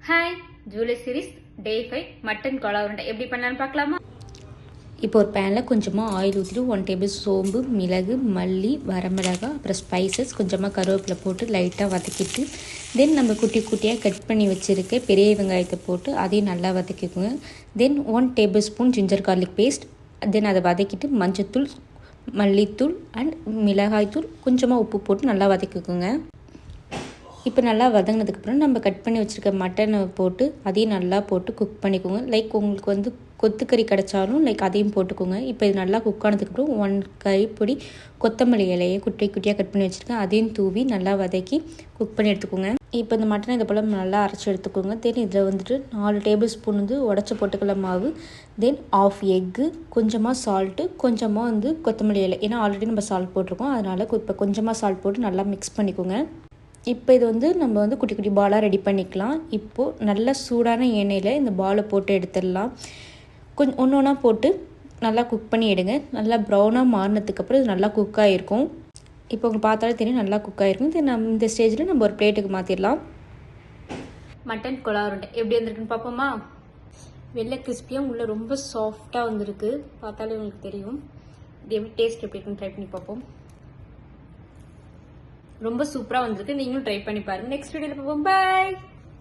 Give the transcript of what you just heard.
Hi July series டே 5 mutton Cola உருண்டை எப்படி பண்ணலான்னு பார்க்கலாமா? இப்போ ஒரு பேனில் கொஞ்சமாக ஆயில் ஊற்றிட்டு 1 டேபிள் சோம்பு, மிளகு, மல்லி, வரமிளகாய், அப்புறம் ஸ்பைசஸ், கொஞ்சமாக கருவேப்பிலை போட்டு லைட்டாக வதக்கிட்டு தென் நம்ம குட்டி குட்டியாக கட் பண்ணி வச்சுருக்க பெரிய வெங்காயத்தை போட்டு அதையும் நல்லா வதக்கிக்கோங்க. Then 1 tablespoon ginger garlic paste, then அதை வதக்கிட்டு மஞ்சத்தூள், மல்லித்தூள் அண்ட் மிளகாய்த்தூள், கொஞ்சமாக உப்பு போட்டு நல்லா வதக்கிக்கோங்க. இப்போ நல்லா வதங்கினதுக்கப்புறம் நம்ம கட் பண்ணி வச்சுருக்க மட்டனை போட்டு அதையும் நல்லா போட்டு குக் பண்ணிக்கோங்க. லைக் உங்களுக்கு வந்து கொத்துக்கறி கிடச்சாலும் லைக் அதையும் போட்டுக்கோங்க. இப்போ இது நல்லா குக் ஆனதுக்கப்புறம் 1 கைப்பிடி கொத்தமல்லி இலையை குட்டி குட்டியாக கட் பண்ணி வச்சுருக்கேன், அதையும் தூவி நல்லா வதக்கி குக் பண்ணி எடுத்துக்கோங்க. இப்போ இந்த மட்டனை இதை போல் நல்லா அரைச்சி எடுத்துக்கோங்க. தென் இதில் வந்துட்டு 4 டேபிள் ஸ்பூன் வந்து உடச்ச பொட்டுக்கடலை மாவு, தென் 1/2 எக்கு, கொஞ்சமாக சால்ட்டு, கொஞ்சமாக வந்து கொத்தமல்லி இலை, ஏன்னா ஆல்ரெடி நம்ம சால்ட் போட்டிருக்கோம், அதனால் இப்போ கொஞ்சமாக சால்ட் போட்டு நல்லா மிக்ஸ் பண்ணிக்கோங்க. இப்போ இது வந்து நம்ம வந்து குட்டி குட்டி பாலாக ரெடி பண்ணிக்கலாம். இப்போது நல்ல சூடான எண்ணெயில் இந்த பாலை போட்டு எடுத்துடலாம். கொஞ்சம் ஒன்று ஒன்றா போட்டு நல்லா குக் பண்ணி எடுங்க. நல்லா ப்ரௌனாக மாறினதுக்கப்புறம் இது நல்லா குக் ஆகிருக்கும். இப்போ உங்களுக்கு பார்த்தாலே தெரியும் நல்லா குக் ஆகிருக்கும். இது நம்ம இந்த ஸ்டேஜில் நம்ம ஒரு பிளேட்டுக்கு மாற்றிடலாம். மட்டன் கோலா உருண்டை எப்படி வந்திருக்குன்னு பார்ப்போமா? வெள்ளை கிறிஸ்பியாக உள்ள ரொம்ப சாஃப்டாக வந்திருக்கு, பார்த்தாலே உங்களுக்கு தெரியும். இது எப்படி டேஸ்ட் எப்படி இருக்குன்னு ட்ரை பண்ணி பார்ப்போம். ரொம்ப சூப்பராக வந்திருக்கு, நீங்களும் ட்ரை பண்ணி பாருங்க. நெக்ஸ்ட் வீடியோவில் பார்ப்போம். பாய்.